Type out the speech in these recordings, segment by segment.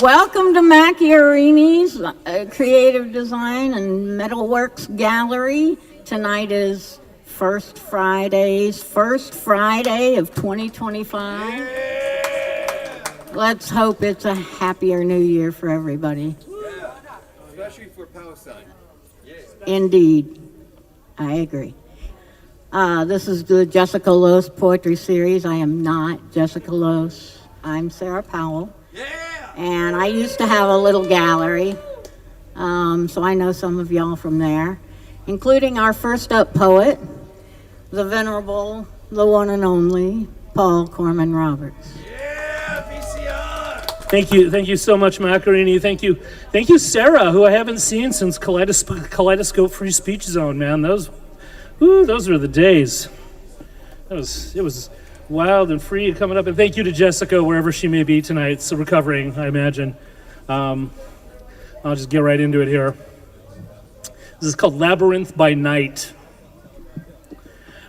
Welcome to Macchiarini's Creative Design and Metalworks Gallery. Tonight is first Friday of 2025. Yeah. Let's hope it's a happier new year for everybody. Yeah, especially for Palestine. Yeah. Indeed, I agree. This is the Jessica Loos Poetry Series. I am not Jessica Loos. I'm Sara Powell. Yeah. And I used to have a little gallery, so I know some of y'all from there, including our first up poet, the venerable, the one and only, Paul Corman-Roberts. Yeah, VCR. Thank you so much, Macchiarini. Thank you, Sara, who I haven't seen since Kaleidoscope Free Speech Zone. Man, those were the days. It was wild and free coming up. And thank you to Jessica, wherever she may be tonight. So recovering, I imagine. I'll just get right into it here. This is called Labyrinth by Night.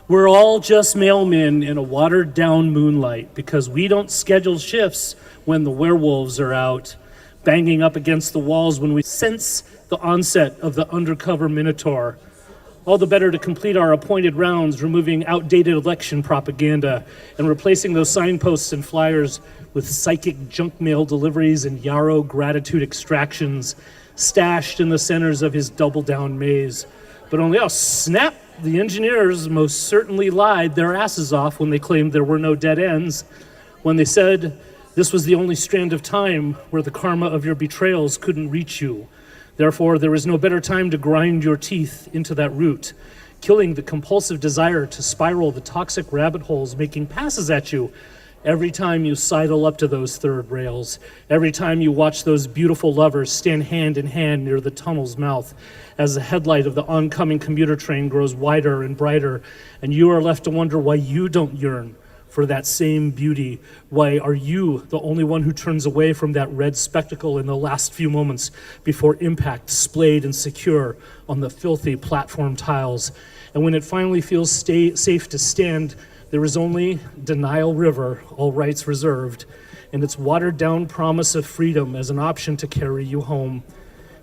We're all just mailmen in a watered-down moonlight because we don't schedule shifts when the werewolves are out, banging up against the walls when we sense the onset of the undercover minotaur. All the better to complete our appointed rounds, removing outdated election propaganda and replacing those signposts and flyers with psychic junk mail deliveries and yarrow gratitude extractions stashed in the centers of his double-down maze. But only, snap, the engineers most certainly lied their asses off when they claimed there were no dead ends, when they said this was the only strand of time where the karma of your betrayals couldn't reach you. Therefore, there is no better time to grind your teeth into that root, killing the compulsive desire to spiral the toxic rabbit holes, making passes at you every time you sidle up to those third rails, every time you watch those beautiful lovers stand hand in hand near the tunnel's mouth, as the headlight of the oncoming commuter train grows wider and brighter, and you are left to wonder why you don't yearn for that same beauty. Why are you the only one who turns away from that red spectacle in the last few moments before impact, splayed and secure on the filthy platform tiles? And when it finally feels safe to stand, there is only Denial River, all rights reserved, and its watered-down promise of freedom as an option to carry you home.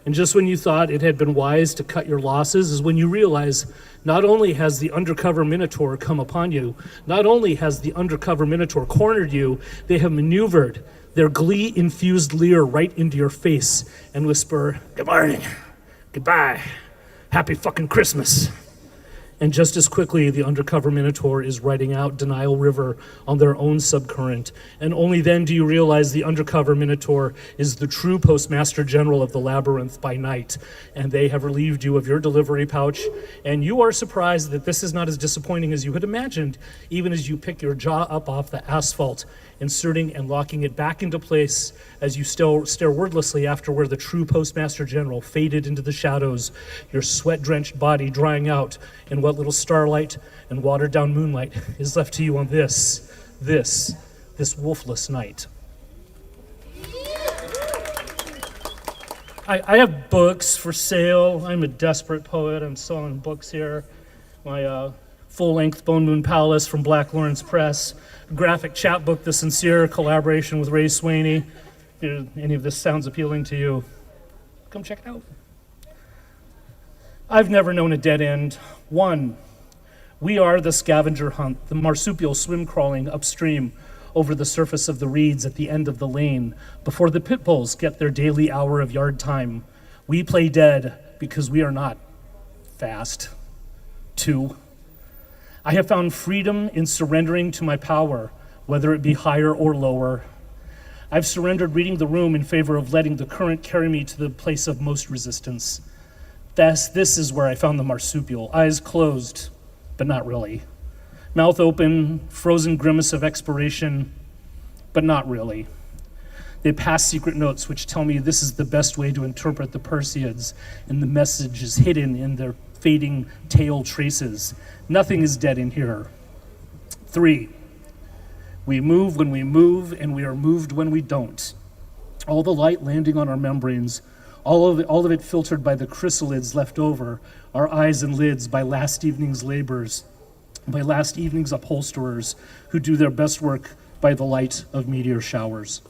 And just when you thought it had been wise to cut your losses is when you realize not only has the undercover minotaur come upon you, not only has the undercover minotaur cornered you, they have maneuvered their glee-infused leer right into your face and whisper, "Good morning, goodbye, happy fucking Christmas." And just as quickly, the undercover minotaur is riding out Denial River on their own subcurrent. And only then do you realize the undercover minotaur is the true Postmaster General of the Labyrinth by night. And they have relieved you of your delivery pouch. And you are surprised that this is not as disappointing as you had imagined, even as you pick your jaw up off the asphalt, inserting and locking it back into place as you still stare wordlessly after where the true Postmaster General faded into the shadows, your sweat-drenched body drying out in what little starlight and watered-down moonlight is left to you on this wolfless night. I have books for sale. I'm a desperate poet. I'm selling books here. My full-length Bone Moon Palace from Black Lawrence Press, a graphic chapbook, The Sincere, collaboration with Ray Swaney. If any of this sounds appealing to you, come check it out. I've never known a dead end. One, we are the scavenger hunt, the marsupial swim crawling upstream over the surface of the reeds at the end of the lane before the pit bulls get their daily hour of yard time. We play dead because we are not fast. Two, I have found freedom in surrendering to my power, whether it be higher or lower. I've surrendered reading the room in favor of letting the current carry me to the place of most resistance. This is where I found the marsupial, eyes closed, but not really. Mouth open, frozen grimace of expiration, but not really. They pass secret notes which tell me this is the best way to interpret the Perseids, and the message is hidden in their fading tail traces. Nothing is dead in here. 3, we move when we move, and we are moved when we don't. All the light landing on our membranes, all of it filtered by the chrysalids left over, our eyes and lids by last evening's labors, by last evening's upholsterers who do their best work by the light of meteor showers.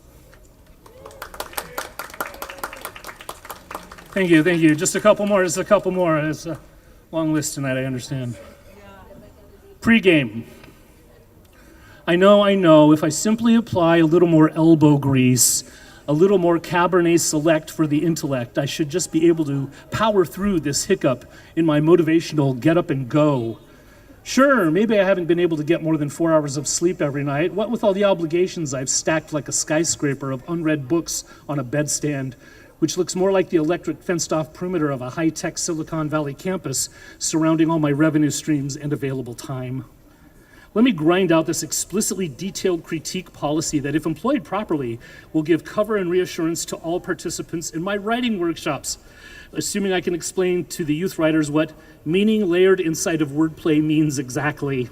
Thank you, thank you. Just a couple more, It's a long list tonight, I understand. Pre-game. I know, if I simply apply a little more elbow grease, a little more Cabernet Select for the intellect, I should just be able to power through this hiccup in my motivational get up and go. Sure, maybe I haven't been able to get more than 4 hours of sleep every night. What with all the obligations I've stacked like a skyscraper of unread books on a bedstand, which looks more like the electric fenced-off perimeter of a high-tech Silicon Valley campus surrounding all my revenue streams and available time. Let me grind out this explicitly detailed critique policy that, if employed properly, will give cover and reassurance to all participants in my writing workshops, assuming I can explain to the youth writers what meaning layered inside of wordplay means exactly.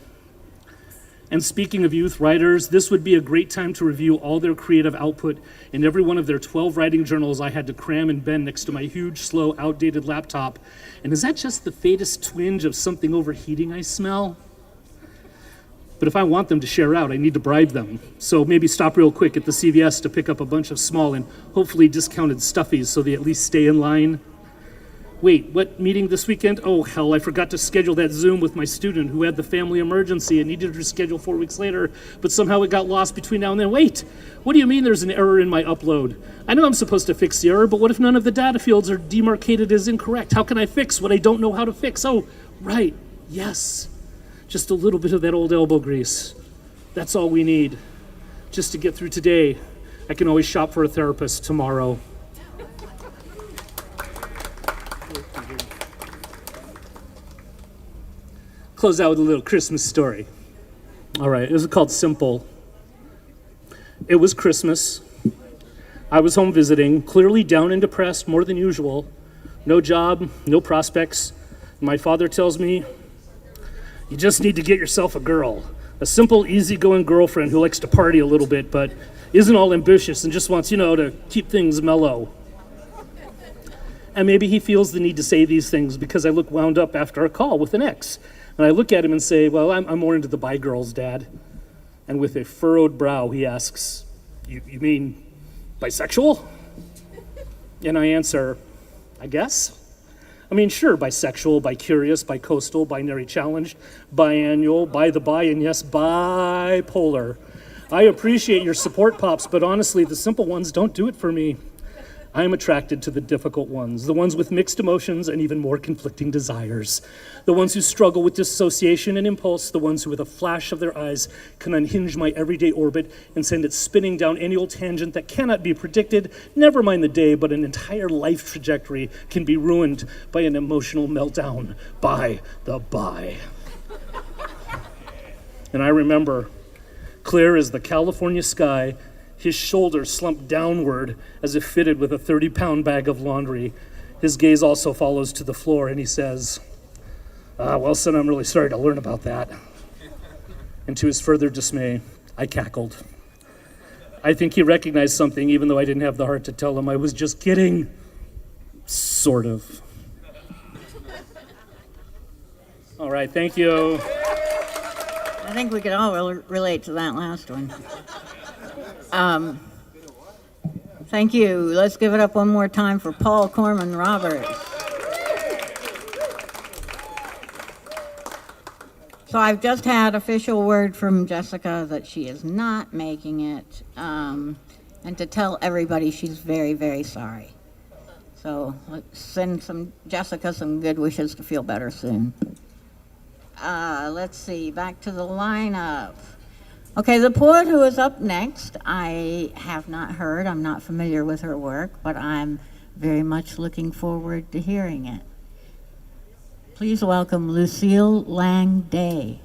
And speaking of youth writers, this would be a great time to review all their creative output in every one of their 12 writing journals I had to cram and bend next to my huge, slow, outdated laptop. And is that just the faintest twinge of something overheating I smell? But if I want them to share out, I need to bribe them. So maybe stop real quick at the CVS to pick up a bunch of small and hopefully discounted stuffies so they at least stay in line. Wait, what meeting this weekend? Oh, hell, I forgot to schedule that Zoom with my student who had the family emergency and needed to reschedule 4 weeks later, but somehow it got lost between now and then. Wait, what do you mean there's an error in my upload? I know I'm supposed to fix the error, but what if none of the data fields are demarcated as incorrect? How can I fix what I don't know how to fix? Oh, right, yes. Just a little bit of that old elbow grease. That's all we need. Just to get through today. I can always shop for a therapist tomorrow. Close out with a little Christmas story. All right, this is called Simple. It was Christmas. I was home visiting, clearly down and depressed more than usual. No job, no prospects. My father tells me, you just need to get yourself a girl. A simple, easygoing girlfriend who likes to party a little bit, but isn't all ambitious and just wants, to keep things mellow. And maybe he feels the need to say these things because I look wound up after a call with an ex. And I look at him and say, well, I'm more into the bi girls, Dad. And with a furrowed brow, he asks, you mean bisexual? And I answer, I guess. I mean, sure, bisexual, bi-curious, bi-coastal, binary challenged, biannual, by the by, and yes, bipolar. I appreciate your support, Pops, but honestly, the simple ones don't do it for me. I am attracted to the difficult ones, the ones with mixed emotions and even more conflicting desires, the ones who struggle with dissociation and impulse, the ones who with a flash of their eyes can unhinge my everyday orbit and send it spinning down any old tangent that cannot be predicted, never mind the day, but an entire life trajectory can be ruined by an emotional meltdown by the by. And I remember, clear as the California sky, his shoulders slumped downward as if fitted with a 30-pound bag of laundry. His gaze also follows to the floor, and he says, well, son, I'm really sorry to learn about that. And to his further dismay, I cackled. I think he recognized something, even though I didn't have the heart to tell him I was just kidding. Sort of. All right, thank you. I think we could all relate to that last one. Thank you. Let's give it up one more time for Paul Corman-Roberts. So I've just had official word from Jessica that she is not making it, and to tell everybody she's very, very sorry. So let's send Jessica some good wishes to feel better soon. Let's see, back to the lineup. Okay, the poet who is up next, I have not heard. I'm not familiar with her work, but I'm very much looking forward to hearing it. Please welcome Lucille Lang-Day.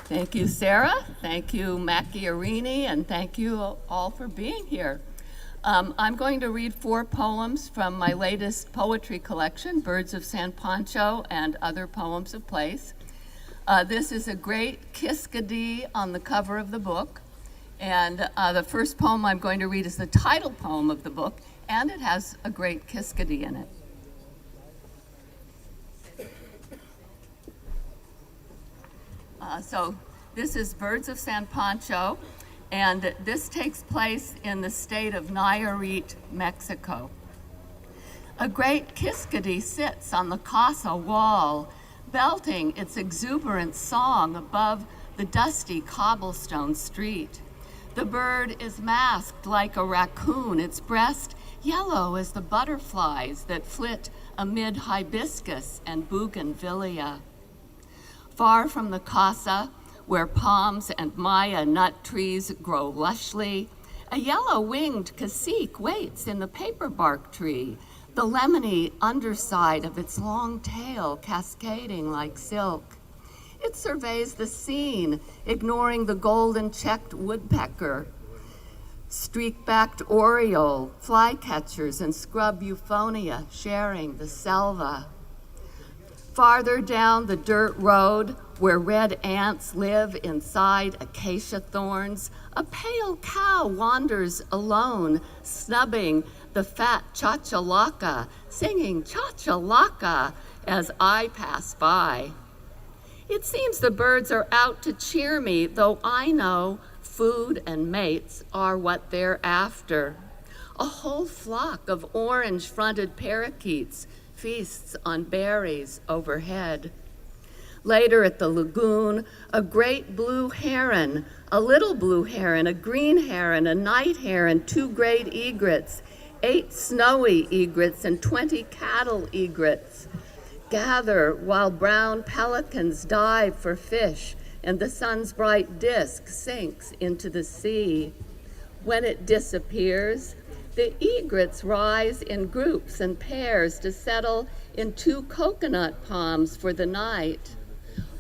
Thank you, Sara. Thank you, Macchiarini, and thank you all for being here. I'm going to read 4 poems from my latest poetry collection, Birds of San Pancho and Other Poems of Place. This is a great kiskadee on the cover of the book, and the first poem I'm going to read is the title poem of the book, and it has a great kiskadee in it. So this is Birds of San Pancho, and this takes place in the state of Nayarit, Mexico. A great kiskadee sits on the casa wall, belting its exuberant song above the dusty cobblestone street. The bird is masked like a raccoon, its breast yellow as the butterflies that flit amid hibiscus and bougainvillea. Far from the casa, where palms and maya nut trees grow lushly, a yellow-winged cacique waits in the paperbark tree, the lemony underside of its long tail cascading like silk. It surveys the scene, ignoring the golden-checked woodpecker, streak-backed oriole, flycatchers, and scrub euphonia sharing the selva. Farther down the dirt road, where red ants live inside acacia thorns, a pale cow wanders alone, snubbing the fat chachalaca, singing chachalaca as I pass by. It seems the birds are out to cheer me, though I know food and mates are what they're after. A whole flock of orange-fronted parakeets feasts on berries overhead. Later at the lagoon, a great blue heron, a little blue heron, a green heron, a night heron, 2 great egrets, 8 snowy egrets, and 20 cattle egrets gather while brown pelicans dive for fish and the sun's bright disk sinks into the sea. When it disappears, the egrets rise in groups and pairs to settle in 2 coconut palms for the night.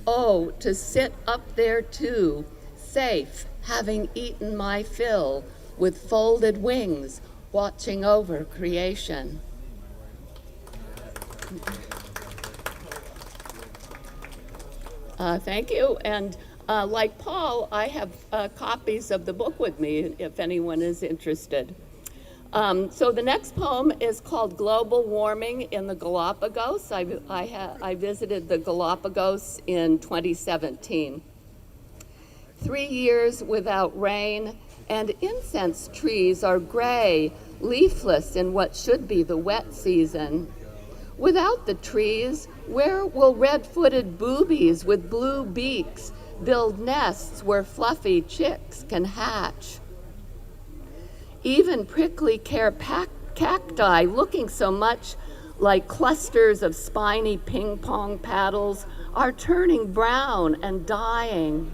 Oh, to sit up there too, safe, having eaten my fill, with folded wings, watching over creation. Thank you, and like Paul, I have copies of the book with me if anyone is interested. So the next poem is called Global Warming in the Galapagos. I visited the Galapagos in 2017. 3 years without rain, and incense trees are gray, leafless in what should be the wet season. Without the trees, where will red-footed boobies with blue beaks build nests where fluffy chicks can hatch? Even prickly cacti, looking so much like clusters of spiny ping-pong paddles, are turning brown and dying.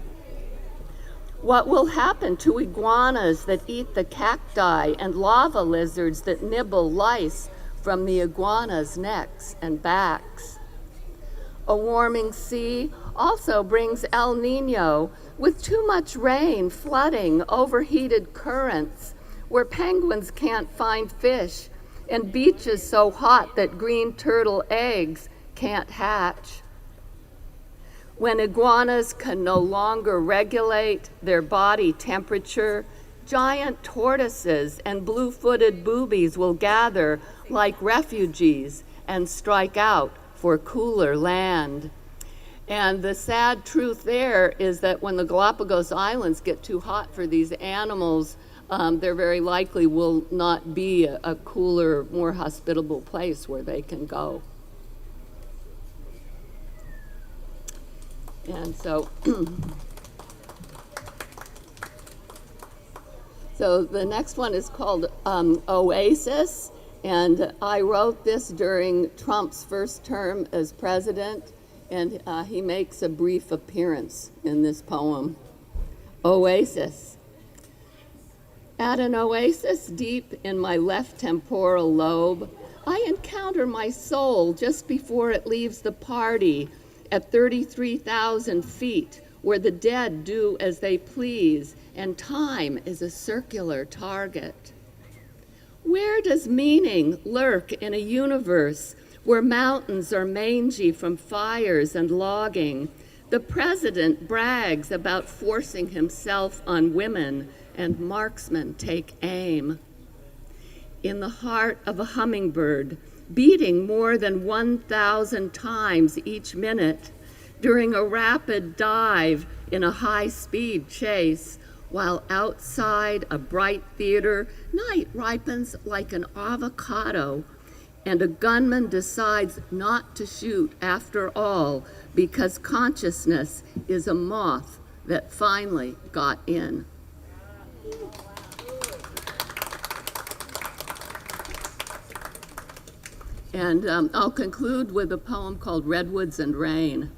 What will happen to iguanas that eat the cacti and lava lizards that nibble lice from the iguanas' necks and backs? A warming sea also brings El Nino, with too much rain flooding overheated currents, where penguins can't find fish, and beaches so hot that green turtle eggs can't hatch. When iguanas can no longer regulate their body temperature, giant tortoises and blue-footed boobies will gather like refugees and strike out for cooler land. And the sad truth there is that when the Galapagos Islands get too hot for these animals, there very likely will not be a cooler, more hospitable place where they can go. And so, so the next one is called Oasis, and I wrote this during Trump's first term as president, and he makes a brief appearance in this poem. Oasis. At an oasis deep in my left temporal lobe, I encounter my soul just before it leaves the party at 33,000 feet, where the dead do as they please, and time is a circular target. Where does meaning lurk in a universe where mountains are mangy from fires and logging? The president brags about forcing himself on women, and marksmen take aim. In the heart of a hummingbird, beating more than 1,000 times each minute during a rapid dive in a high-speed chase, while outside a bright theater, night ripens like an avocado and a gunman decides not to shoot after all because consciousness is a moth that finally got in. And I'll conclude with a poem called Redwoods and Rain.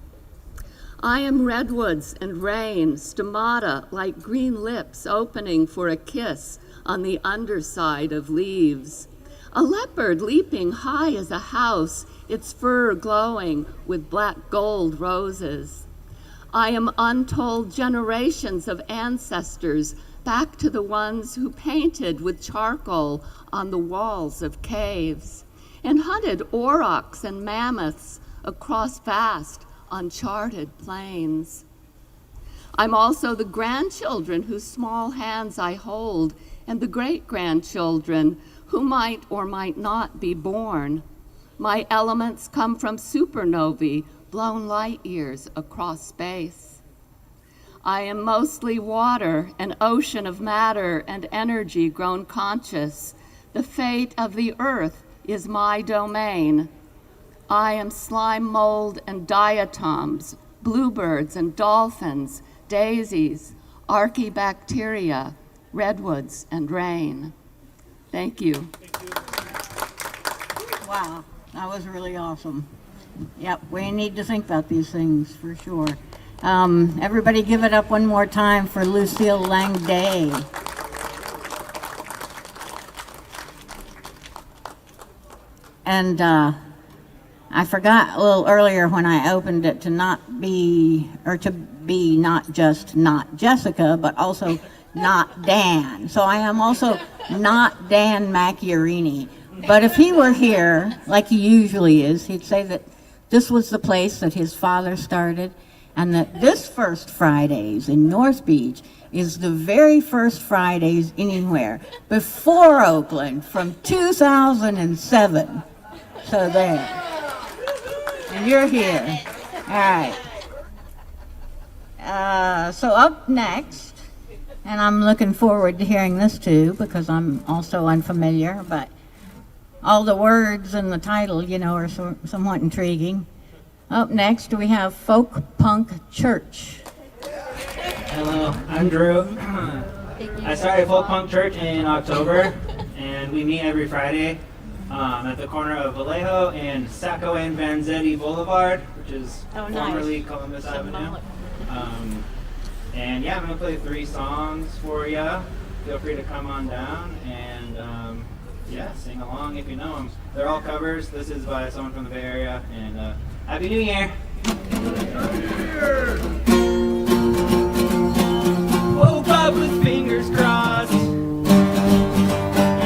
I am redwoods and rain, stomata like green lips opening for a kiss on the underside of leaves. A leopard leaping high as a house, its fur glowing with black gold roses. I am untold generations of ancestors, back to the ones who painted with charcoal on the walls of caves and hunted aurochs and mammoths across vast, uncharted plains. I'm also the grandchildren whose small hands I hold, and the great-grandchildren who might or might not be born. My elements come from supernovae blown light years across space. I am mostly water, an ocean of matter and energy grown conscious. The fate of the earth is my domain. I am slime mold and diatoms, bluebirds and dolphins, daisies, archaebacteria, redwoods and rain. Thank you. Wow, that was really awesome. Yep, we need to think about these things for sure. Everybody give it up one more time for Lucille Langday. And I forgot a little earlier when I opened it to be not just not Jessica, but also not Dan. So I am also not Dan Macchiarini. But if he were here, like he usually is, he'd say that this was the place that his father started, and that this First Fridays in North Beach is the very first Fridays anywhere before Oakland from 2007. So there. And you're here. All right. So up next, and I'm looking forward to hearing this too because I'm also unfamiliar, but all the words and the title, are somewhat intriguing. Up next, we have Folk Punk Church. Hello, I'm Drew. I started Folk Punk Church in October, and we meet every Friday at the corner of Vallejo and Sacco and Vanzetti Boulevard, which is formerly Columbus Avenue. And yeah, I'm going to play 3 songs for you. Feel free to come on down and sing along if you know them. They're all covers. This is by someone from the Bay Area, and Happy New Year! Woke up with fingers crossed in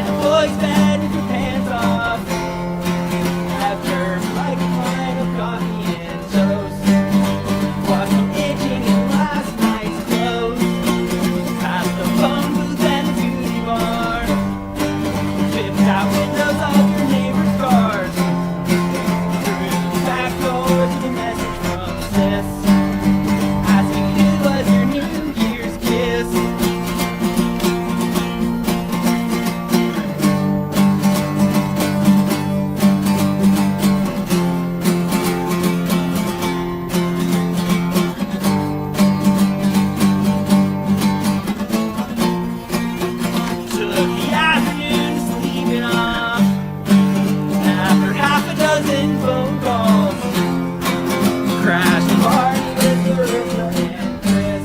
the boys' bed with your pants off after like a pint of coffee and toast. Watched them itching in last night's clothes. Past the phone booth and the beauty bar. Flipped out windows off your neighbor's cars. Through the back door to the message from sis, asking who was your New Year's kiss. Took the afternoon sleeping off. After half a dozen phone calls, crashed the party with Loretta and Chris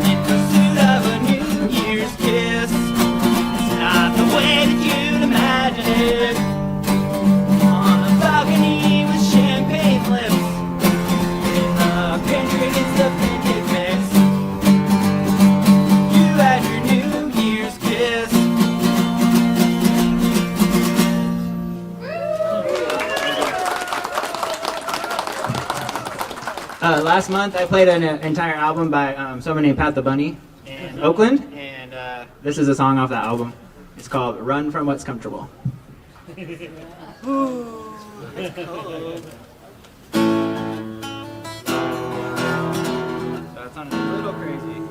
in pursuit of a New Year's kiss. It's not the way that you'd imagine it. On a balcony with champagne lips, in the pantry against the pancake mix, you had your New Year's kiss. Last month I played an entire album by someone named Pat the Bunny in Oakland, and this is a song off that album. It's called Run From What's Comfortable. That sounded a little crazy.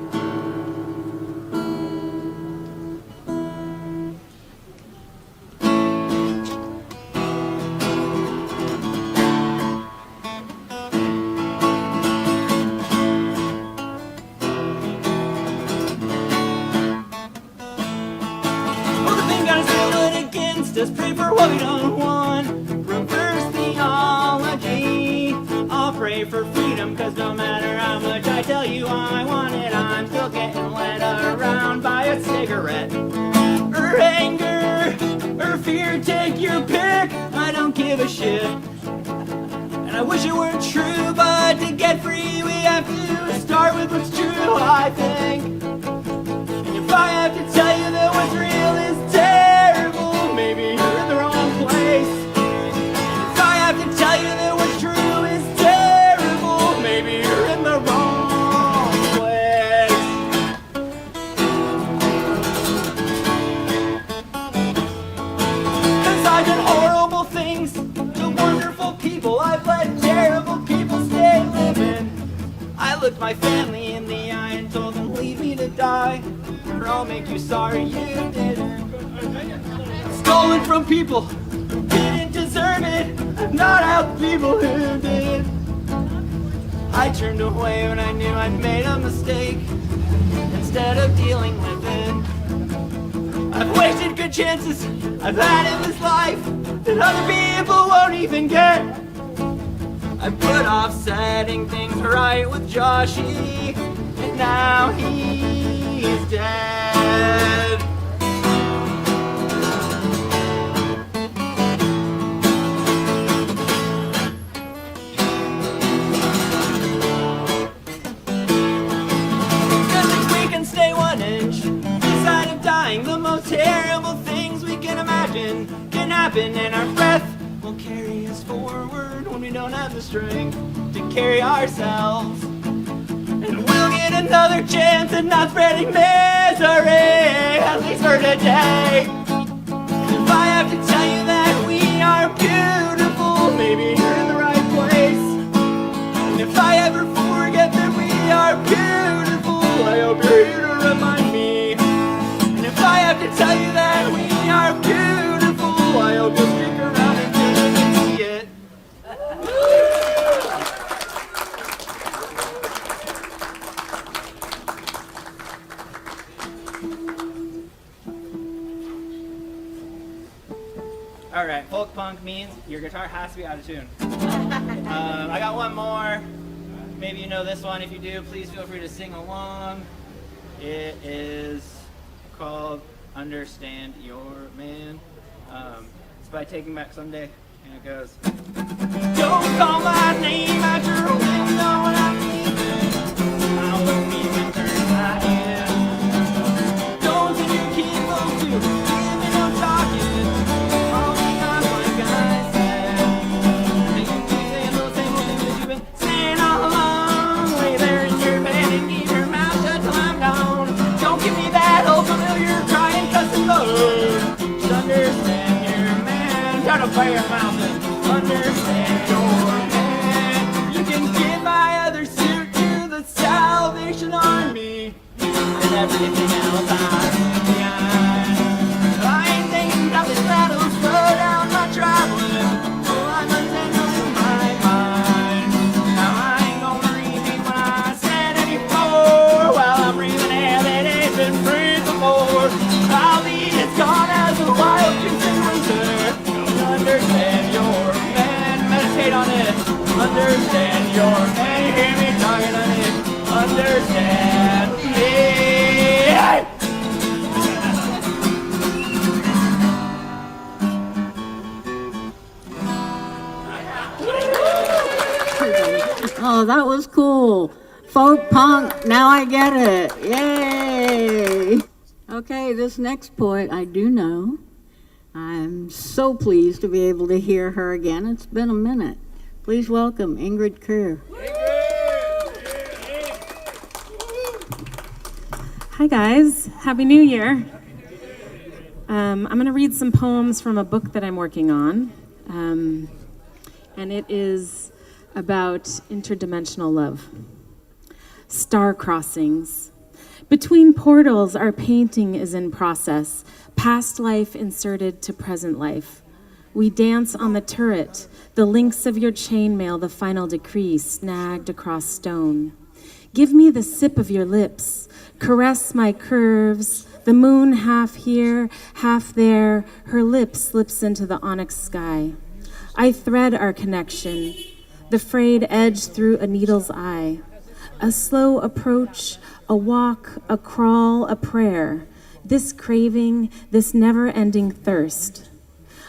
just pray for what we don't want. Reverse theology. I'll pray for freedom, cause no matter how much I tell you I want it, I'm still getting led around by a cigarette. Or anger, or fear, take your pick. I don't give a shit. And I wish it weren't true, but to get free we have to start with what's true, I think. And if I have to tell you that what's real is terrible, maybe you're in the wrong place. And if I have to tell you that what's true is terrible, maybe you're in the wrong place. Cause I've done horrible things to wonderful people. I've let terrible people stay living. I looked my family in the eye and told them, leave me to die, or I'll make you sorry you didn't. Stolen from people who didn't deserve it. I've not helped people who did. I turned away when I knew I'd made a mistake, instead of dealing with it. I've wasted good chances I've had in this life that other people won't even get. I put off setting things right with Joshy, and now he's dead. Cause if we can stay 1 inch inside of dying, the most terrible things we can imagine can happen, and our breath will carry us forward when we don't have the strength to carry ourselves. And we'll get another chance at not spreading misery, at least for today. If I have to tell you that we are beautiful, maybe you're in the right place. And if I ever forget that we are beautiful, I hope you're here to remind me. And if I have to tell you that we are beautiful, I hope you'll stick around until you can see it. Alright, folk punk means your guitar has to be out of tune. I got one more. Maybe you know this one. If you do, please feel free to sing along. It is called Understand Your Man. It's by Taking Back Sunday, and it goes, don't call my name out your window when I'm leaving. I won't even turn my head. Don't send your kid home to give me no talking. Only on what I said. And you keep saying those same old things that you've been saying all along. Lay there in your bed and keep your mouth shut till I'm gone. Don't give me that old familiar crying, cussing load. Just understand your man. Try to play your mouth and understand your man. You can give my other suit to the Salvation Army and everything else I'm behind. I ain't thinking about this battle, slow down my traveling. Oh, I'm untangled in my mind. Now I ain't gonna repeat what I said anymore. While I'm breathing air that ain't been breathed before. I'll leave it's gone as a wild goose in winter. Understand your man, meditate on it. Understand your man, you hear me talking on it. Understand me. Oh, that was cool. Folk punk, now I get it. Yay! Okay, this next poet I do know. I'm so pleased to be able to hear her again. It's been a minute. Please welcome Ingrid Keir. Hi guys, Happy New Year. I'm going to read some poems from a book that I'm working on, and it is about interdimensional love. Star crossings. Between portals, our painting is in process, past life inserted to present life. We dance on the turret, the links of your chainmail, the final decree snagged across stone. Give me the sip of your lips, caress my curves, The moon half here, half there, her lip slips into the onyx sky. I thread our connection, the frayed edge through a needle's eye. A slow approach, a walk, a crawl, a prayer. This craving, this never-ending thirst.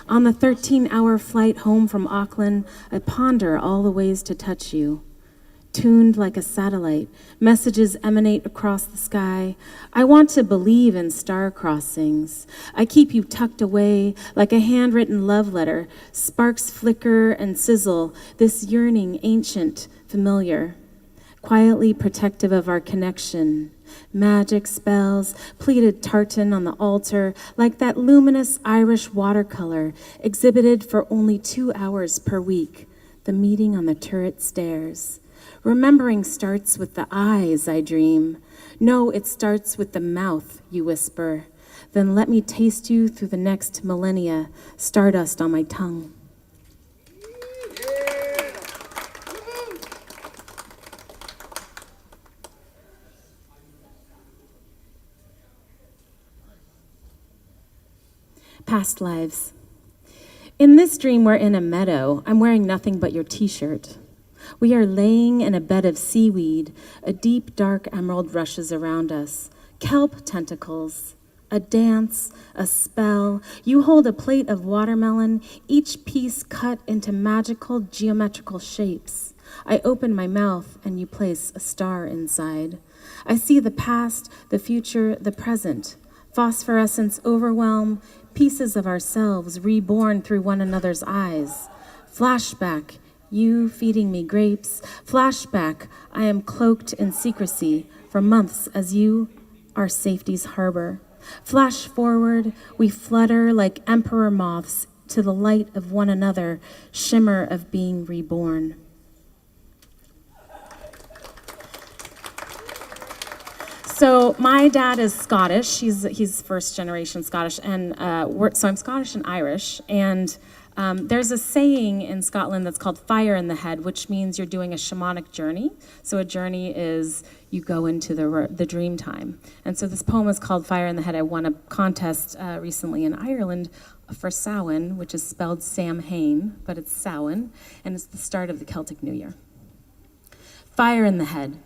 On the 13-hour flight home from Auckland, I ponder all the ways to touch you. Tuned like a satellite, messages emanate across the sky. I want to believe in star crossings. I keep you tucked away like a handwritten love letter. Sparks flicker and sizzle, this yearning, ancient, familiar. Quietly protective of our connection. Magic spells, pleated tartan on the altar, like that luminous Irish watercolor, exhibited for only 2 hours per week. The meeting on the turret stairs. Remembering starts with the eyes, I dream. No, it starts with the mouth, you whisper. Then let me taste you through the next millennia, stardust on my tongue. Past lives. In this dream, we're in a meadow. I'm wearing nothing but your t-shirt. We are laying in a bed of seaweed. A deep, dark emerald rushes around us. Kelp tentacles. A dance, a spell. You hold a plate of watermelon, each piece cut into magical geometrical shapes. I open my mouth and you place a star inside. I see the past, the future, the present. Phosphorescence overwhelm, pieces of ourselves reborn through one another's eyes. Flashback, you feeding me grapes. Flashback, I am cloaked in secrecy for months as you are safety's harbor. Flash forward, we flutter like emperor moths to the light of one another, shimmer of being reborn. So my dad is Scottish. He's first generation Scottish, and so I'm Scottish and Irish. And there's a saying in Scotland that's called "fire in the head," which means you're doing a shamanic journey. So a journey is you go into the dream time. And so this poem is called "Fire in the Head." I won a contest recently in Ireland for Samhain, which is spelled Samhain, but it's Samhain, and it's the start of the Celtic New Year. Fire in the head.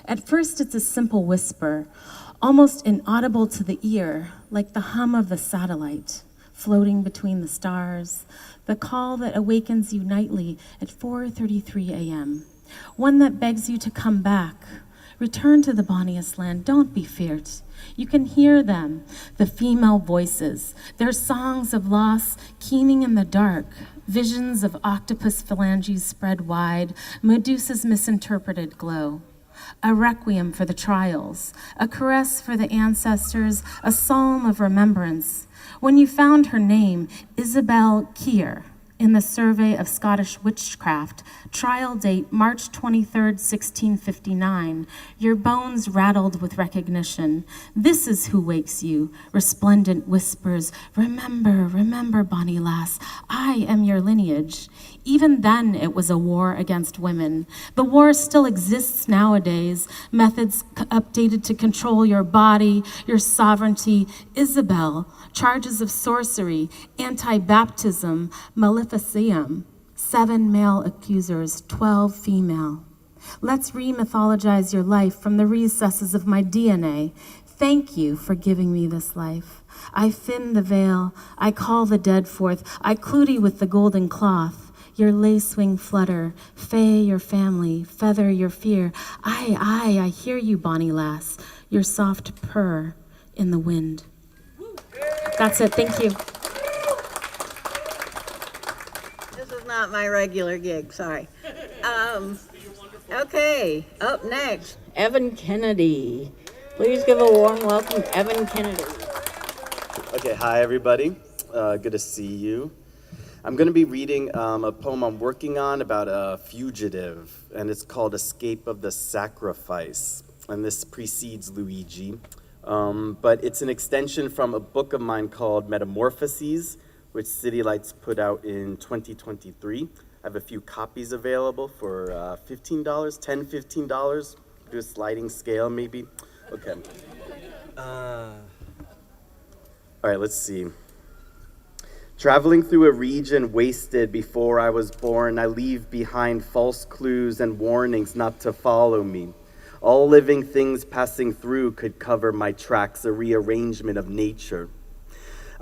At first, it's a simple whisper, almost inaudible to the ear, like the hum of the satellite, floating between the stars, the call that awakens you nightly at 4:33 a.m., one that begs you to come back. Return to the bonniest land, don't be feared. You can hear them, the female voices, their songs of loss keening in the dark, visions of octopus phalanges spread wide, Medusa's misinterpreted glow. A requiem for the trials, a caress for the ancestors, a psalm of remembrance. When you found her name, Isabel Keir, in the Survey of Scottish Witchcraft, trial date March 23rd, 1659, your bones rattled with recognition. This is who wakes you, resplendent whispers, remember, remember, bonny lass, I am your lineage. Even then, it was a war against women. The war still exists nowadays, methods updated to control your body, your sovereignty. Isabel, charges of sorcery, anti-baptism, maleficium, 7 male accusers, 12 female. Let's re-mythologize your life from the recesses of my DNA. Thank you for giving me this life. I fin the veil, I call the dead forth, I clootie with the golden cloth. Your lace wing flutter, fay your family, feather your fear. I hear you, bonny lass, your soft purr in the wind. That's it, thank you. This is not my regular gig, sorry. Okay, up next, Evan Kennedy. Please give a warm welcome, Evan Kennedy. Okay, hi everybody. Good to see you. I'm going to be reading a poem I'm working on about a fugitive, and it's called Escape of the Sacrifice, and this precedes Luigi. But it's an extension from a book of mine called Metamorphoses, which City Lights put out in 2023. I have a few copies available for $15, $10, $15. Do a sliding scale maybe. Okay. All right, let's see. Traveling through a region wasted before I was born, I leave behind false clues and warnings not to follow me. All living things passing through could cover my tracks, a rearrangement of nature.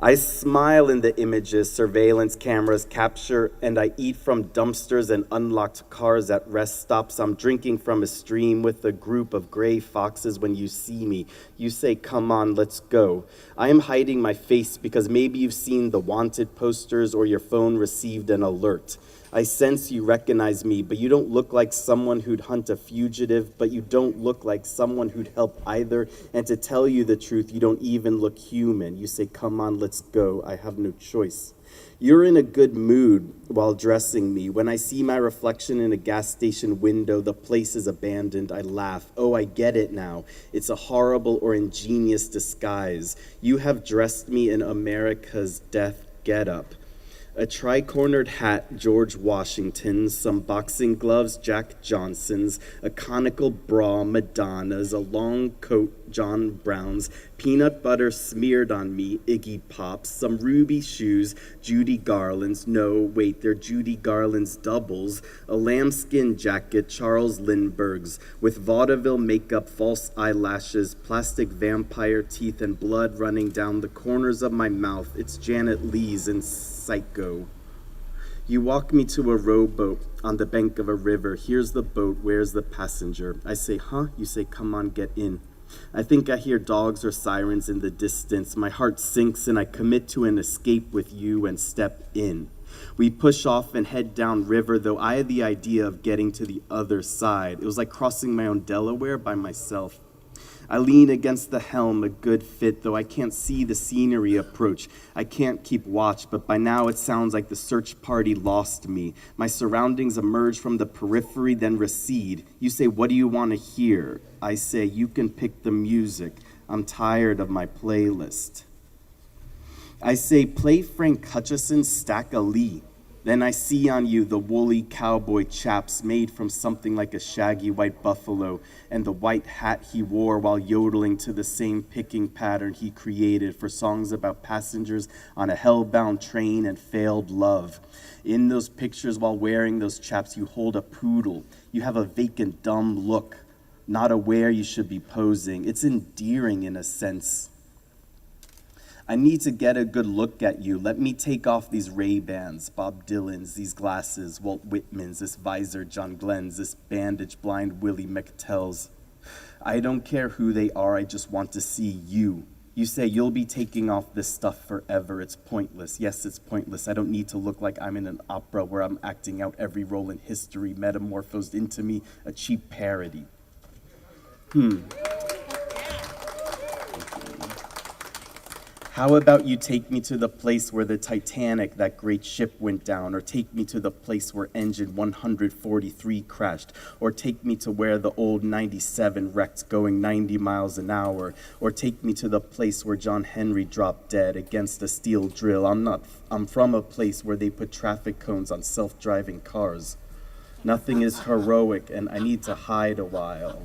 I smile in the images surveillance cameras capture, and I eat from dumpsters and unlocked cars at rest stops. I'm drinking from a stream with a group of gray foxes. When you see me, you say, "Come on, let's go." I am hiding my face because maybe you've seen the wanted posters or your phone received an alert. I sense you recognize me, but you don't look like someone who'd hunt a fugitive, but you don't look like someone who'd help either. And to tell you the truth, you don't even look human. You say, "Come on, let's go." I have no choice. You're in a good mood while dressing me. When I see my reflection in a gas station window, the place is abandoned. I laugh. Oh, I get it now. It's a horrible or ingenious disguise. You have dressed me in America's death getup. A tri-cornered hat, George Washington's, some boxing gloves, Jack Johnson's, a conical bra, Madonna's, a long coat, John Brown's, peanut butter smeared on me, Iggy Pop's, some ruby shoes, Judy Garland's, no, wait, they're Judy Garland's doubles, a lambskin jacket, Charles Lindbergh's, with vaudeville makeup, false eyelashes, plastic vampire teeth, and blood running down the corners of my mouth. It's Janet Leigh's in Psycho. You walk me to a rowboat on the bank of a river. Here's the boat, where's the passenger? I say, huh? You say, "Come on, get in." I think I hear dogs or sirens in the distance. My heart sinks and I commit to an escape with you and step in. We push off and head down river, though I had the idea of getting to the other side. It was like crossing my own Delaware by myself. I lean against the helm, a good fit, though I can't see the scenery approach. I can't keep watch, but by now it sounds like the search party lost me. My surroundings emerge from the periphery, then recede. You say, "What do you want to hear?" I say, "You can pick the music. I'm tired of my playlist." I say, "Play Frank Hutchison's Stack o' Lee." Then I see on you the woolly cowboy chaps made from something like a shaggy white buffalo, and the white hat he wore while yodeling to the same picking pattern he created for songs about passengers on a hellbound train and failed love. In those pictures while wearing those chaps, you hold a poodle. You have a vacant, dumb look, not aware you should be posing. It's endearing in a sense. I need to get a good look at you. Let me take off these Ray-Bans, Bob Dylan's, these glasses, Walt Whitman's, this visor, John Glenn's, this bandage blind Willie McTell's. I don't care who they are, I just want to see you. You say you'll be taking off this stuff forever. It's pointless. Yes, it's pointless. I don't need to look like I'm in an opera where I'm acting out every role in history, metamorphosed into me, a cheap parody. How about you take me to the place where the Titanic, that great ship, went down, or take me to the place where engine 143 crashed, or take me to where the old 97 wrecked going 90 miles an hour, or take me to the place where John Henry dropped dead against a steel drill. I'm from a place where they put traffic cones on self-driving cars. Nothing is heroic, and I need to hide a while.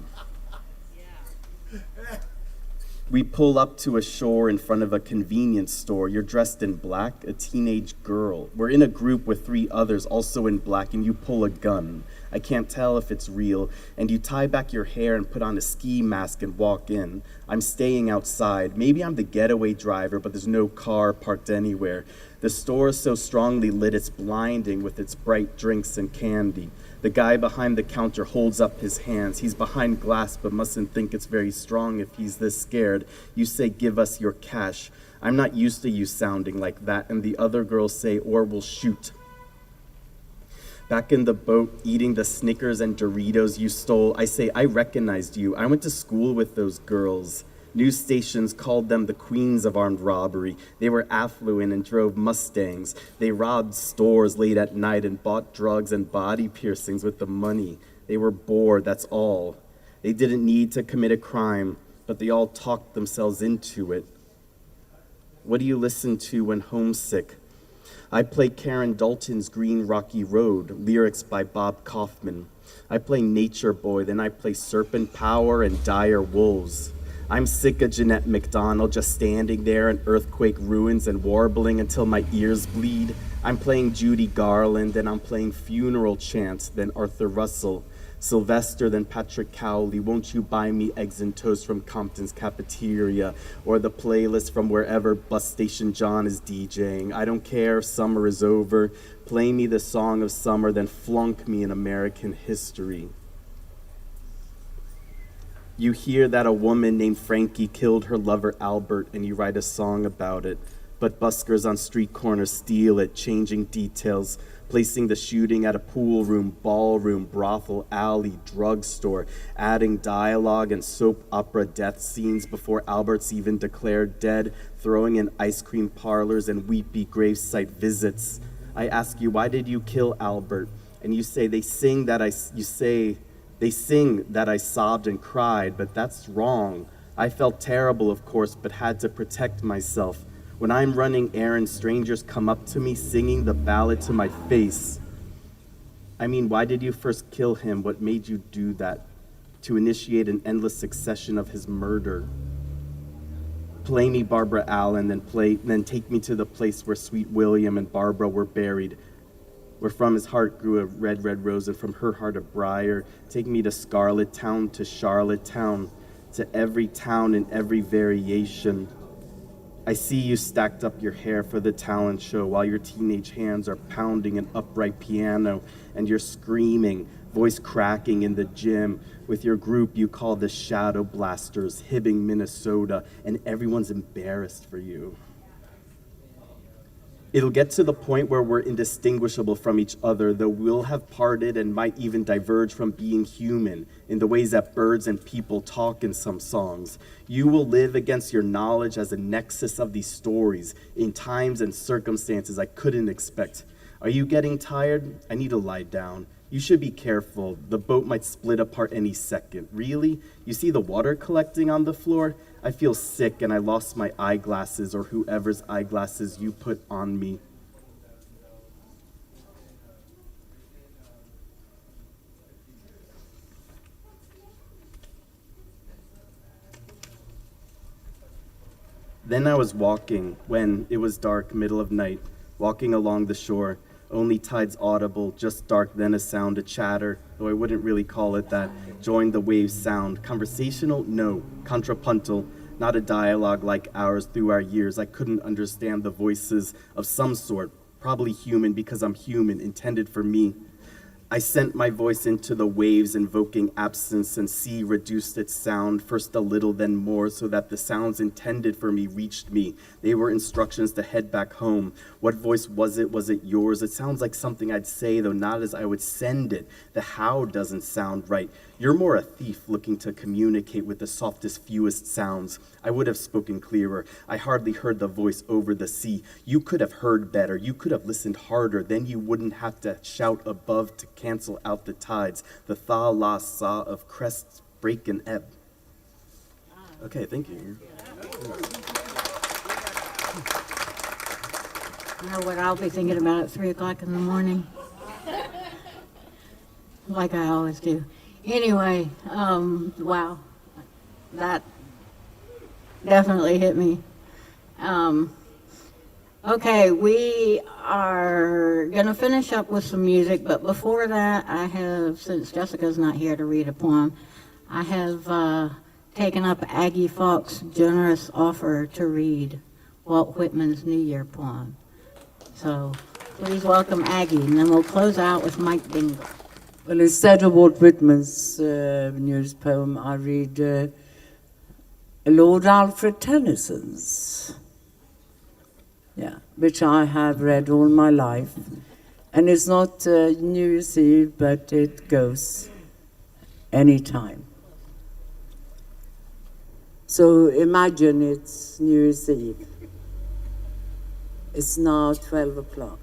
We pull up to a shore in front of a convenience store. You're dressed in black, a teenage girl. We're in a group with 3 others also in black, and you pull a gun. I can't tell if it's real, and you tie back your hair and put on a ski mask and walk in. I'm staying outside. Maybe I'm the getaway driver, but there's no car parked anywhere. The store is so strongly lit it's blinding with its bright drinks and candy. The guy behind the counter holds up his hands. He's behind glass but mustn't think it's very strong if he's this scared. You say, "Give us your cash." I'm not used to you sounding like that, and the other girls say, "Or we'll shoot." Back in the boat, eating the Snickers and Doritos you stole, I say, "I recognized you. I went to school with those girls." News stations called them the queens of armed robbery. They were affluent and drove Mustangs. They robbed stores late at night and bought drugs and body piercings with the money. They were bored, that's all. They didn't need to commit a crime, but they all talked themselves into it. What do you listen to when homesick? I play Karen Dalton's Green Rocky Road, lyrics by Bob Kaufman. I play Nature Boy, then I play Serpent Power and Dire Wolves. I'm sick of Jeanette MacDonald just standing there in earthquake ruins and warbling until my ears bleed. I'm playing Judy Garland, then I'm playing funeral chants, then Arthur Russell, Sylvester, then Patrick Cowley. Won't you buy me eggs and toast from Compton's cafeteria, or the playlist from wherever Bus Station John is DJing? I don't care if summer is over. Play me the song of summer, then flunk me in American history. You hear that a woman named Frankie killed her lover Albert, and you write a song about it. But buskers on street corners steal it, changing details, placing the shooting at a pool room, ballroom, brothel, alley, drugstore, adding dialogue and soap opera death scenes before Albert's even declared dead, throwing in ice cream parlors and weepy gravesite visits. I ask you, why did you kill Albert? And you say, they sing that I sobbed and cried, but that's wrong. I felt terrible, of course, but had to protect myself. When I'm running errands, strangers come up to me singing the ballad to my face. I mean, why did you first kill him? What made you do that? To initiate an endless succession of his murder. Play me Barbara Allen, then take me to the place where sweet William and Barbara were buried, where from his heart grew a red, red rose, and from her heart a briar. Take me to Scarlet Town, to Charlotte Town, to every town in every variation. I see you stacked up your hair for the talent show while your teenage hands are pounding an upright piano, and you're screaming, voice cracking in the gym with your group you call the Shadow Blasters, Hibbing, Minnesota, and everyone's embarrassed for you. It'll get to the point where we're indistinguishable from each other, though we'll have parted and might even diverge from being human in the ways that birds and people talk in some songs. You will live against your knowledge as a nexus of these stories in times and circumstances I couldn't expect. Are you getting tired? I need to lie down. You should be careful. The boat might split apart any second. Really? You see the water collecting on the floor? I feel sick and I lost my eyeglasses, or whoever's eyeglasses you put on me. Then I was walking when it was dark, middle of night, walking along the shore. Only tides audible, just dark, then a sound, a chatter, though I wouldn't really call it that. Joined the waves sound. Conversational? No. Contrapuntal. Not a dialogue like ours through our years. I couldn't understand the voices of some sort. Probably human because I'm human, intended for me. I sent my voice into the waves, invoking absence, and sea reduced its sound, first a little, then more, so that the sounds intended for me reached me. They were instructions to head back home. What voice was it? Was it yours? It sounds like something I'd say, though not as I would send it. The how doesn't sound right. You're more a thief looking to communicate with the softest, fewest sounds. I would have spoken clearer. I hardly heard the voice over the sea. You could have heard better. You could have listened harder. Then you wouldn't have to shout above to cancel out the tides. The tha, la, sa of crests break and ebb. Okay, thank you. I know what I'll be thinking about at 3 o'clock in the morning. Like I always do. Anyway, wow, that definitely hit me. Okay, we are going to finish up with some music, but before that, I have, since Jessica's not here to read a poem, I have taken up Aggie Falk's generous offer to read Walt Whitman's New Year poem. So please welcome Aggie, and then we'll close out with Mike Dingle. Well, instead of Walt Whitman's news poem, I read Lord Alfred Tennyson's, which I have read all my life. And it's not New Year's Eve, but it goes anytime. So imagine it's New Year's Eve. It's now 12 o'clock.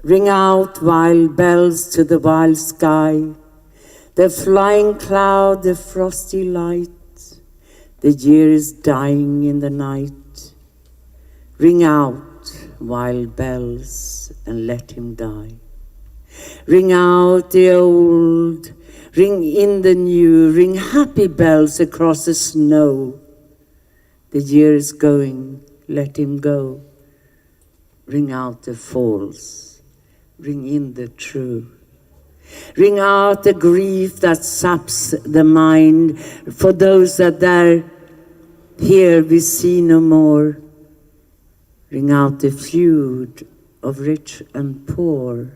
Ring out wild bells to the wild sky, the flying cloud, the frosty light, the year is dying in the night. Ring out wild bells and let him die. Ring out the old Ring in the new, ring happy bells across the snow. The year is going, let him go. Ring out the false, ring in the true. Ring out the grief that saps the mind. For those that there, here we see no more. Ring out the feud of rich and poor.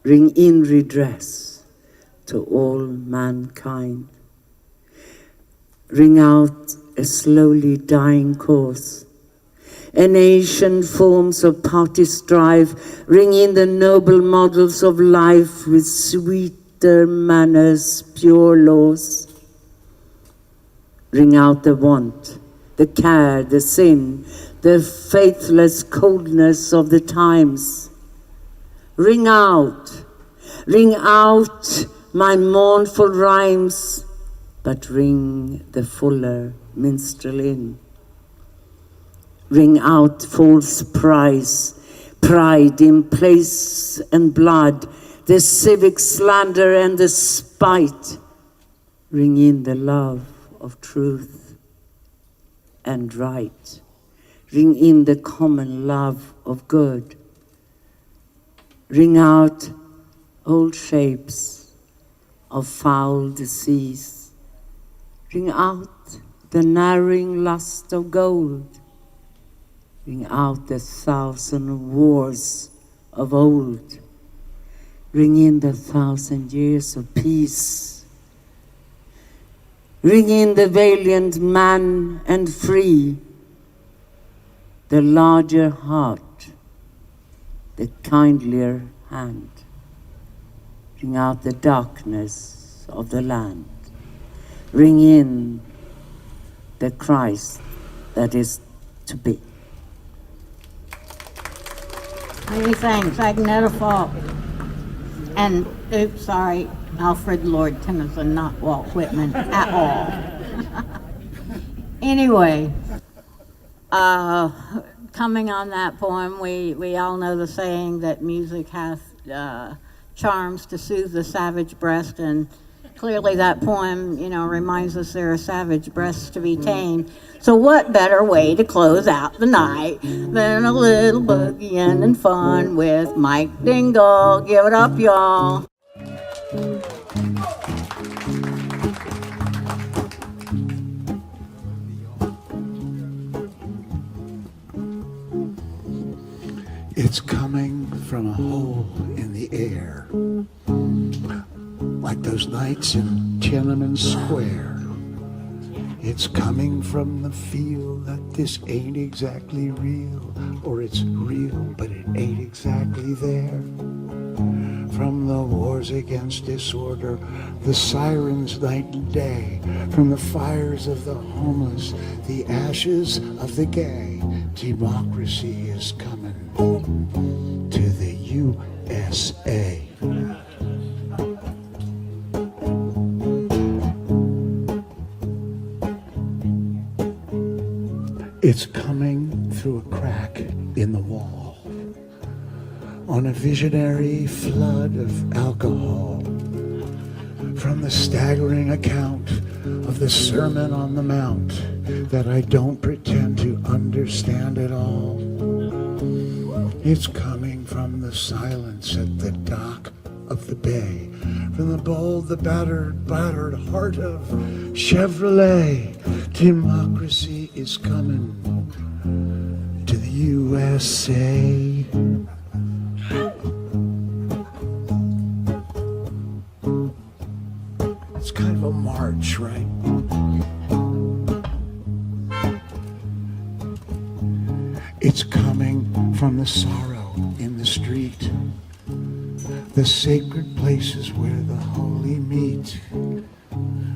Ring in redress to all mankind. Ring out a slowly dying cause. An ancient forms of party strife. Ring in the noble models of life with sweeter manners, pure laws. Ring out the want, the care, the sin, the faithless coldness of the times. Ring out my mournful rhymes, but ring the fuller minstrel in. Ring out false pride in place and blood, the civic slander and the spite. Ring in the love of truth and right. Ring in the common love of good. Ring out old shapes of foul disease. Ring out the narrowing lust of gold. Ring out the 1,000 wars of old. Ring in the 1,000 years of peace. Ring in the valiant man and free, the larger heart, the kindlier hand. Ring out the darkness of the land. Ring in the Christ that is to be. Many thanks, Agneta Falk. And, oops, sorry, Alfred Lord Tennyson, not Walt Whitman at all. Anyway, coming on that poem, we all know the saying that music hath charms to soothe the savage breast, and clearly that poem, reminds us there are savage breasts to be tamed. So what better way to close out the night than a little boogieing and fun with Mike Dingle? Give it up, y'all. It's coming from a hole in the air, like those nights in Tiananmen Square. It's coming from the feel that this ain't exactly real, or it's real, but it ain't exactly there. From the wars against disorder, the sirens night and day, from the fires of the homeless, the ashes of the gay, democracy is coming to the USA. It's coming through a crack in the wall, on a visionary flood of alcohol, from the staggering account of the Sermon on the Mount that I don't pretend to understand at all. It's coming from the silence at the dock of the bay, from the bold, the battered heart of Chevrolet. Democracy is coming to the USA. It's kind of a march, right? It's coming from the sorrow in the street, the sacred places where the holy meet,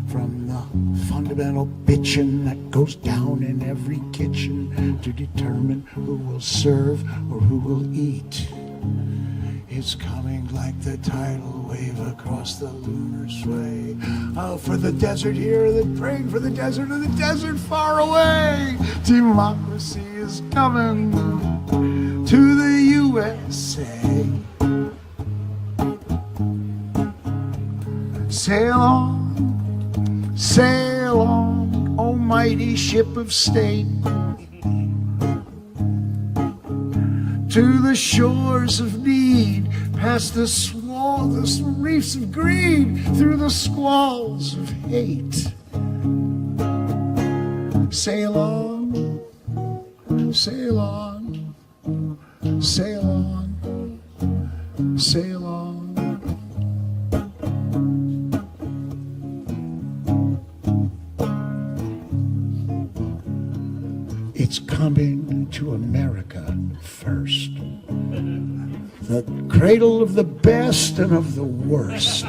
from the fundamental bitchin' that goes down in every kitchen to determine who will serve or who will eat. It's coming like the tidal wave across the lunar sway. Oh, for the desert here that prayed for the desert and the desert far away. Democracy is coming to the USA. sail on, almighty ship of state, to the shores of need, past the reefs of greed, through the squalls of hate. Sail on, sail on, sail on, sail on. It's coming to America first. The cradle of the best and of the worst.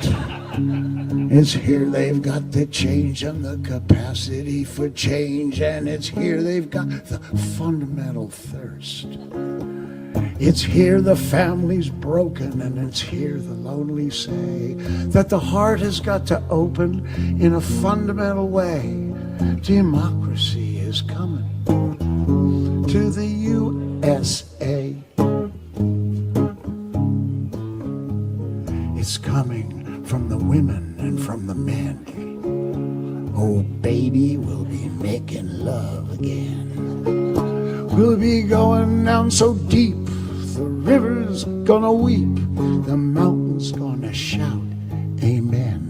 It's here they've got the change and the capacity for change, and it's here they've got the fundamental thirst. It's here the family's broken, and it's here the lonely say that the heart has got to open in a fundamental way. Democracy is coming to the USA. It's coming from the women and from the men. Oh, baby, we'll be making love again. We'll be going down so deep, the river's gonna weep, the mountain's gonna shout, amen.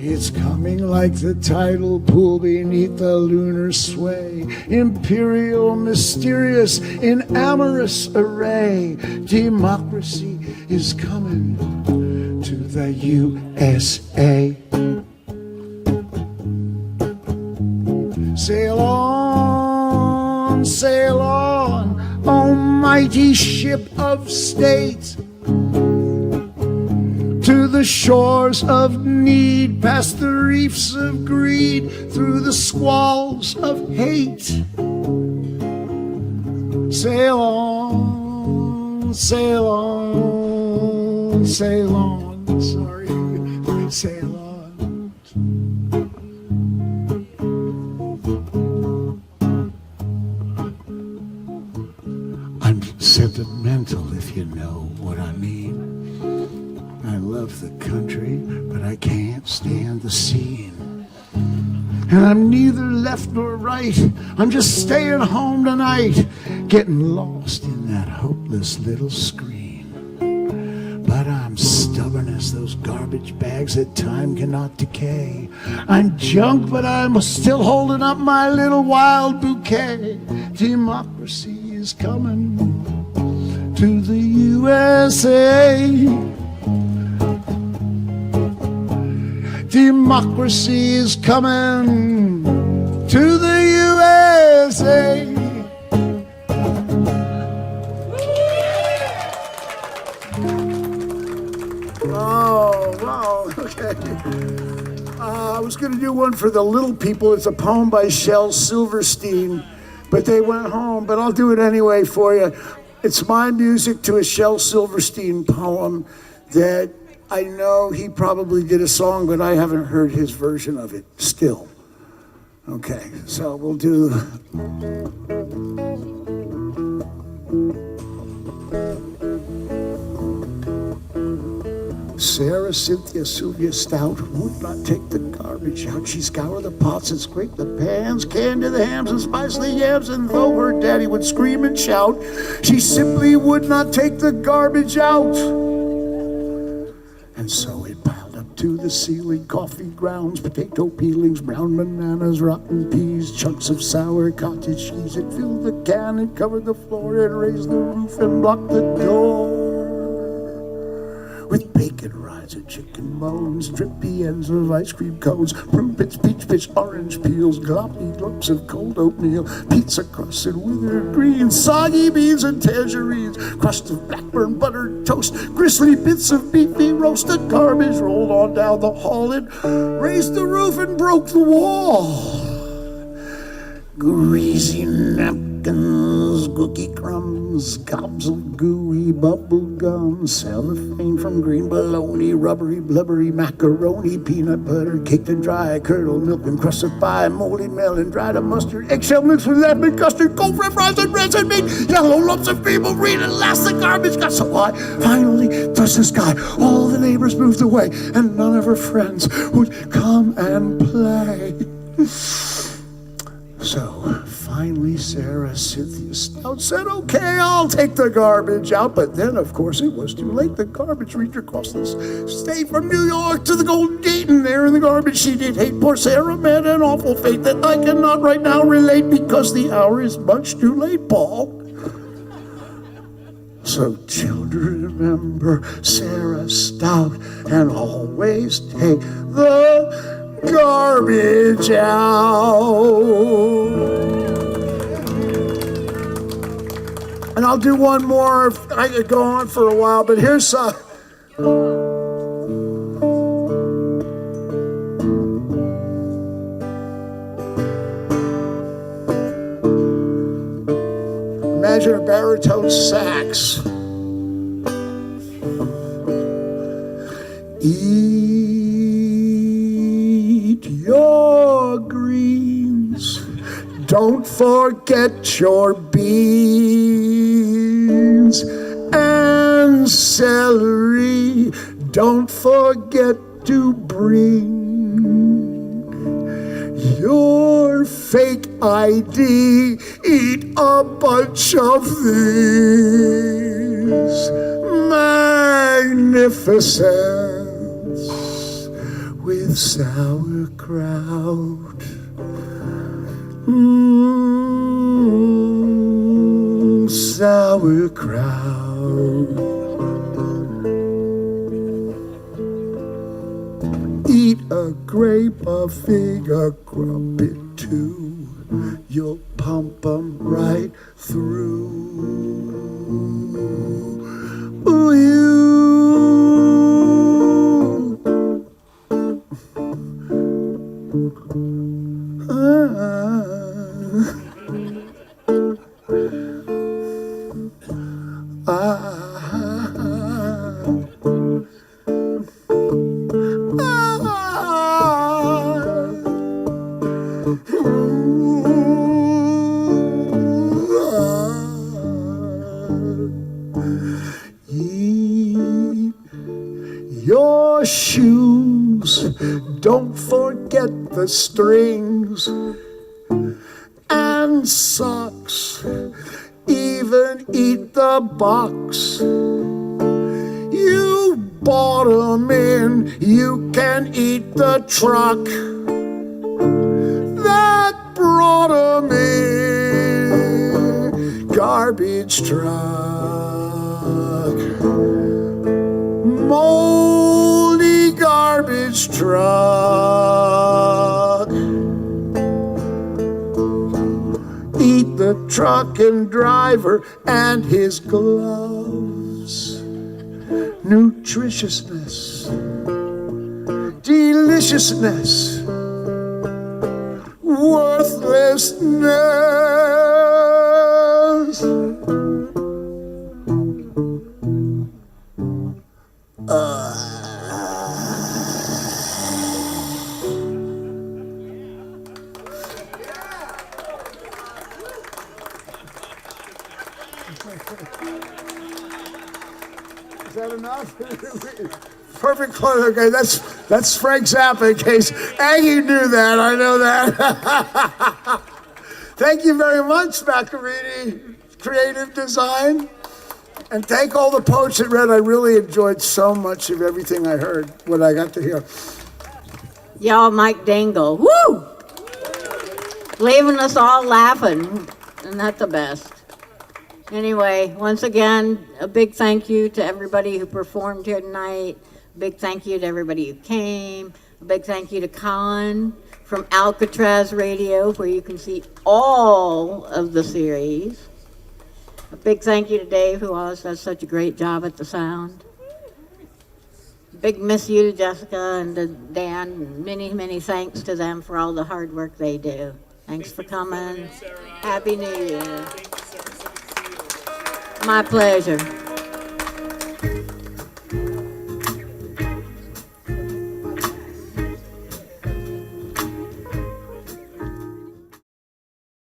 It's coming like the tidal pool beneath the lunar sway, imperial, mysterious, in amorous array. Democracy is coming to the USA. Sail on, almighty ship of state, to the shores of need, past the reefs of greed, through the squalls of hate. Sail on, sail on, sail on, sorry, sail on. I'm sentimental, if you know what I mean. I love the country, but I can't stand the scene. And I'm neither left nor right. I'm just staying home tonight, getting lost in that hopeless little screen. But I'm stubborn as those garbage bags that time cannot decay. I'm junk, but I'm still holding up my little wild bouquet. Democracy is coming to the USA. Democracy is coming to the USA. Oh, wow, okay. I was going to do one for the little people. It's a poem by Shel Silverstein, but they went home, but I'll do it anyway for you. It's my music to a Shel Silverstein poem that I know he probably did a song, but I haven't heard his version of it still. Okay, so we'll do... Sara, Cynthia, Sylvia Stout would not take the garbage out. She scoured the pots and scraped the pans, canned the hams and spiced the yams, and though her daddy would scream and shout, she simply would not take the garbage out. And so it piled up to the ceiling, coffee grounds, potato peelings, brown bananas, rotten peas, chunks of sour cottage cheese. It filled the can, it covered the floor, it raised the roof and blocked the door. With bacon rinds and chicken bones, drippy ends of ice cream cones, prune pits, peach pits, orange peels, gloppy lumps of cold oatmeal, pizza crusts and withered greens, soggy beans and tangerines, crust of blackburn buttered toast, gristly bits of beefy roast. The garbage rolled on down the hall and raised the roof and broke the wall. Greasy napkins, cookie crumbs, gobs of gooey bubble gum, cellophane from green bologna, rubbery, blubbery macaroni, peanut butter, caked and dry, curdled milk and crusted pie, moldy melon, dried up mustard, eggshell mixed with lemon custard, cold red fries and breads and meat, yellow lumps of people green, and last the garbage got so high, finally touched the sky. All the neighbors moved away, and none of her friends would come and play. So finally, Sarah Cynthia Stout said, okay, I'll take the garbage out. But then, of course, it was too late. The garbage reached across the state from New York to the Golden Gate, and there in the garbage she did hate. Poor Sarah met an awful fate that I cannot right now relate, because the hour is much too late, Paul. So children, remember Sarah Stout, and always take the garbage out. And I'll do one more. I could go on for a while, but here's imagine a baritone sax. Eat your greens, don't forget your beans, and celery, don't forget to bring your fake ID. Eat a bunch of these. Magnificence with sauerkraut. Sauerkraut. Eat a grape, a fig, a crumpet too. You'll pump 'em right through. Ooh, you. Your shoes, don't forget the strings, and socks, even eat the box. You bought 'em in, you can eat the truck that brought 'em in. Garbage truck, moldy garbage truck. Eat the truck and driver and his gloves. Nutritiousness, deliciousness, worthlessness. Is that enough? Perfect close. Okay, that's Frank Zappa in case Aggie knew that. I know that. Thank you very much, Macchiarini Creative Design. And thank all the poets that read. I really enjoyed so much of everything I heard, what I got to hear. Y'all, Mike Dingle. Woo! Leaving us all laughing. Isn't that the best? Anyway, once again, a big thank you to everybody who performed here tonight. A big thank you to everybody who came. A big thank you to Colin from Alcatraz Radio, where you can see all of the series. A big thank you to Dave, who always does such a great job at the sound. Big miss you to Jessica and to Dan, and many, many thanks to them for all the hard work they do. Thanks for coming. Happy New Year. My pleasure.